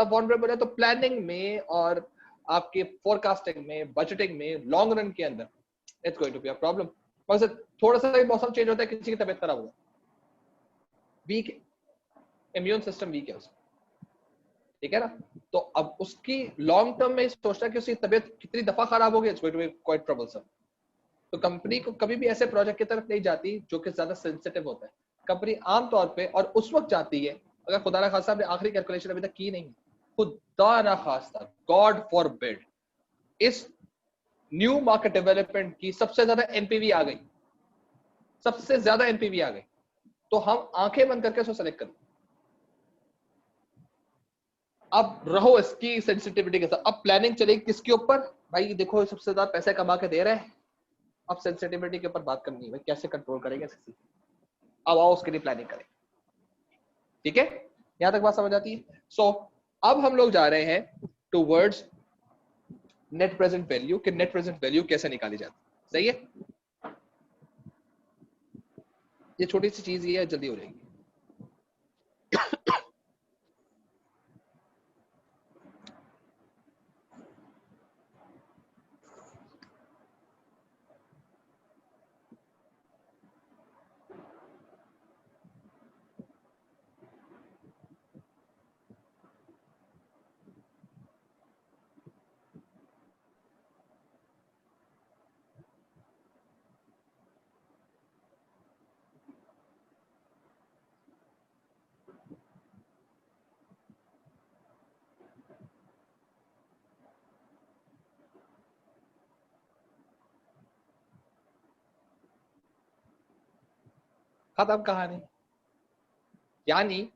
वनरेबल है तो प्लानिंग में और आपके फोरकास्टिंग में, बजटिंग में, लॉन्ग रन के अंदर it's going to be a problem. बस थोड़ा सा भी मौसम चेंज होता है, किसी की तबीयत खराब हो, वीक इम्यून सिस्टम वीक है उसका, ठीक है ना। तो अब उसकी लॉन्ग टर्म में सोचना कि उसकी तबीयत कितनी दफा खराब हो गई, it's going to be quite troublesome. तो कंपनी को कभी भी ऐसे प्रोजेक्ट की तरफ नहीं जाती जो कि ज्यादा सेंसिटिव होता है। कंपनी आमतौर पे और उस वक्त जाती है अगर खुदा ना खास्ता आपने आखिरी कैलकुलेशन अभी तक की नहीं, खुदा ना खास्ता, गॉड फॉरबिड, इस न्यू मार्केट डेवलपमेंट की सबसे ज्यादा एनपीवी आ गई, सबसे ज्यादा एनपीवी आ गई, तो हम आंखें बंद करके उसको सेलेक्ट करें। अब रहो इसकी सेंसिटिविटी के साथ। अब प्लानिंग चलेगी किसके ऊपर? भाई देखो सबसे ज्यादा पैसे कमा के दे रहे हैं, अब सेंसिटिविटी के ऊपर बात करनी है, भाई कैसे कंट्रोल करेंगे। अब आओ उसके लिए प्लानिंग करें, ठीक है। यहां तक बात समझ आती है। सो अब हम लोग जा रहे हैं टूवर्ड्स नेट प्रेजेंट वैल्यू, कि नेट प्रेजेंट वैल्यू कैसे निकाली जाती है। सही है, ये छोटी सी चीज ये है, जल्दी हो जाएगी। खत्म कहानी। यानी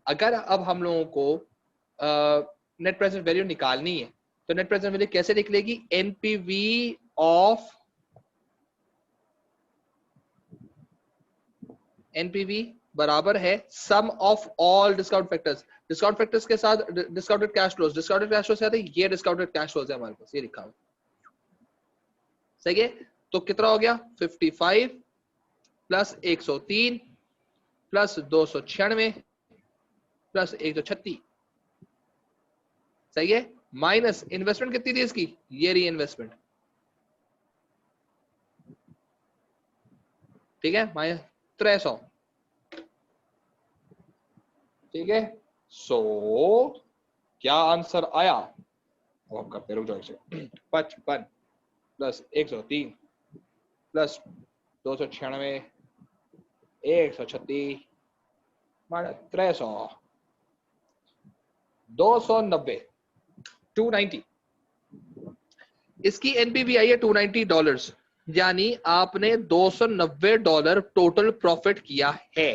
अगर अब हम लोगों को नेट प्रेजेंट वैल्यू निकालनी है तो नेट प्रेजेंट वैल्यू कैसे निकलेगी? एनपीवी ऑफ एनपीवी बराबर है sum of all discount factors. Discount factors के साथ discounted cash flows, discounted cash flows आते हैं, ये डिस्काउंटेड कैश फ्लोज है हमारे पास, ये लिखा हुआ। सही है। तो कितना हो गया? 55 प्लस 103 प्लस 296 प्लस 136। सही है। माइनस इन्वेस्टमेंट कितनी थी इसकी? ये री इन्वेस्टमेंट, ठीक है, माइनस 300। ठीक है। सो क्या आंसर आया? अब हम करते, रुक जाओ इसे। 55 प्लस 103 प्लस 296 136 माइनस 300 290 290। इसकी एनपीवी आई है $290, यानी आपने $290 टोटल प्रॉफिट किया है।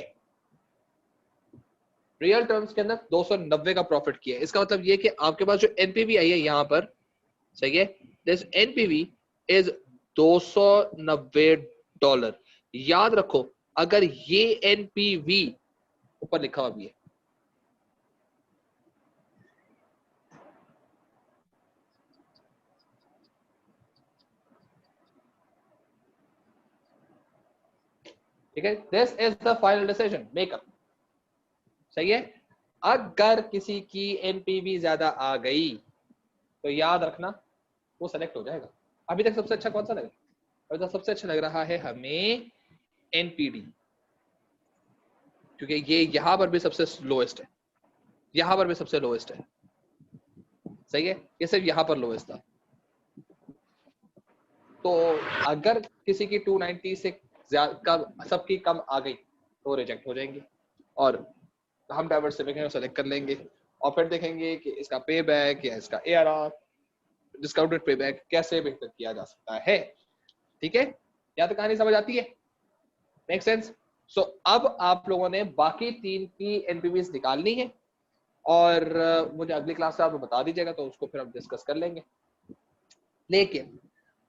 रियल टर्म्स के अंदर 290 का प्रॉफिट किया है। इसका मतलब ये कि आपके पास जो एनपीवी आई है यहां पर, सही है, दिस एनपीवी इज $290। याद रखो अगर ये एनपीवी ऊपर लिखा हुआ भी है, ठीक है, this is the final decision makeup. सही है। अगर किसी की एनपीवी ज्यादा आ गई तो याद रखना वो सेलेक्ट हो जाएगा। अभी तक सबसे अच्छा कौन सा लगा? अभी तक सबसे अच्छा लग रहा है हमें एनपीडी, क्योंकि ये यहां पर भी सबसे लोएस्ट है, यहां पर भी सबसे लोएस्ट है। सही है, ये सिर्फ यहां पर लोएस्ट था। तो अगर किसी की 290 से ज्यादा सबकी कम आ गई तो रिजेक्ट हो जाएंगे, और हम डाइवर्सिफिकेशन सेलेक्ट कर लेंगे और फिर देखेंगे कि इसका पे बैक या इसका एआरआर, डिस्काउंटेड पे बैक कैसे बेहतर किया जा सकता है। ठीक है, या तो कहानी समझ आती है? Make sense? सो अब आप लोगों ने बाकी 3 की एनपीवीज निकालनी है और मुझे अगली क्लास से आप बता दीजिएगा तो उसको फिर हम डिस्कस कर लेंगे। लेकिन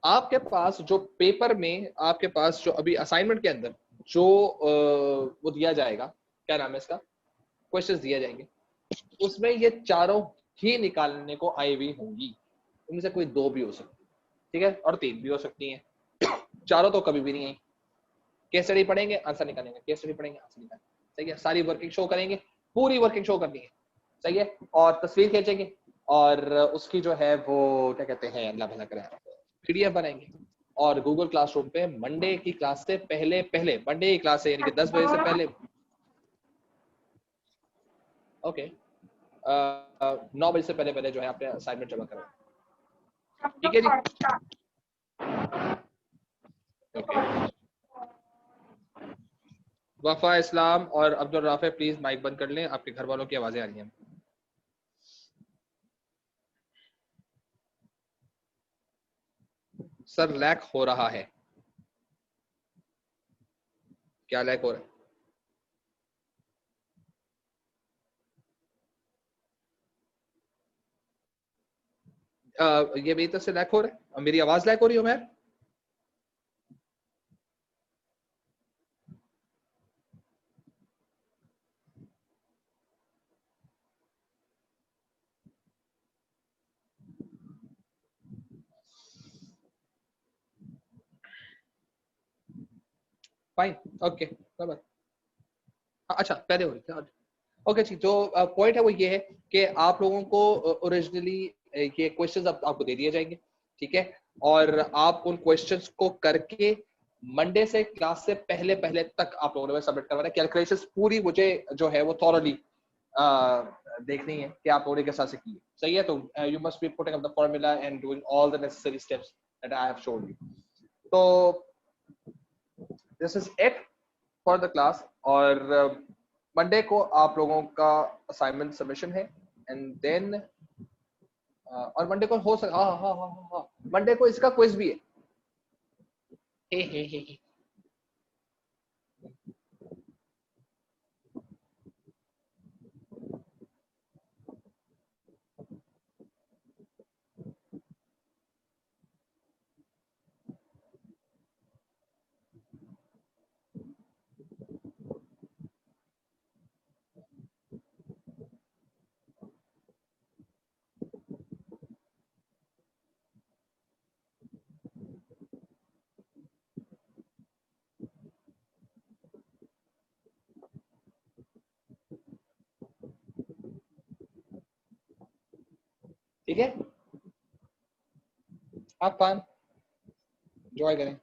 आपके पास जो पेपर में, आपके पास जो अभी असाइनमेंट के अंदर जो वो दिया जाएगा, क्या नाम है इसका, क्वेश्चंस दिए जाएंगे, उसमें ये चारों ही निकालने को आई हुई होंगी। इनमें से कोई दो भी हो सकती है, ठीक है, और तीन भी हो सकती हैं, चारों तो कभी भी नहीं आई। केस स्टडी पढ़ेंगे, आंसर निकालेंगे, केस स्टडी पढ़ेंगे, आंसर निकालेंगे, सही है। सारी वर्किंग शो करेंगे, पूरी वर्किंग शो करनी है, सही है, और तस्वीर खींचेंगे और उसकी जो है वो क्या कहते हैं, अल्लाह भला करे, पीडीएफ बनाएंगे और गूगल क्लासरूम पे मंडे की क्लास से पहले पहले, मंडे की क्लास से यानी कि 10 बजे से पहले, ओके, 9 बजे से पहले पहले जो है अपने असाइनमेंट जमा करो, ठीक है जी, ओके। वफा इस्लाम और अब्दुल राफे प्लीज माइक बंद कर लें, आपके घर वालों की आवाजें आ रही हैं। सर लैक हो रहा है, क्या लैक हो रहा है? ये मेरी तरफ से लैक हो रहा है, मेरी आवाज लैक हो रही है उमर? फाइन, ओके, अच्छा पहले हो रही थी, ओके जी। जो पॉइंट है वो ये है कि आप लोगों को ओरिजिनली ये क्वेश्चंस आपको दे दिए जाएंगे, ठीक है, और आप उन क्वेश्चंस को करके मंडे से क्लास से पहले पहले तक आप लोगों ने सबमिट करवाना है। कैलकुलेशंस पूरी मुझे जो है वो थॉरली देखनी है कि आप लोगों ने किस तरह से की है, सही है। तो you must be putting up the formula and doing all the necessary steps that I have shown you. तो this is it for the class, और मंडे को आप लोगों का असाइनमेंट सबमिशन है, एंड देन और मंडे को हो सकता, हाँ हाँ हाँ हाँ हाँ, मंडे को इसका क्विज भी है, हे। ठीक है, आप फन एंजॉय करें,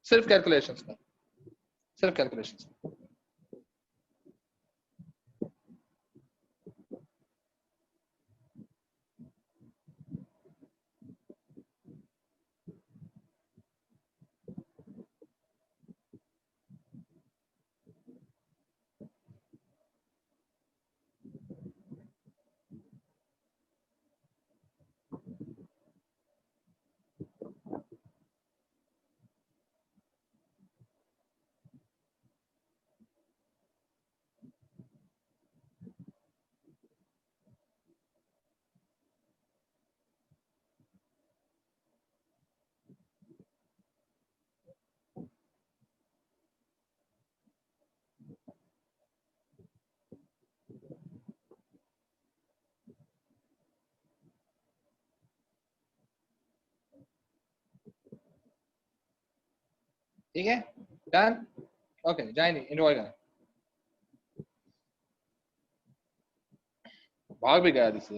सिर्फ कैलकुलेशंस में, सिर्फ कैलकुलेशंस में। ठीक है, डन, ओके, जाए एंजॉय करें, भाग भी गया दिस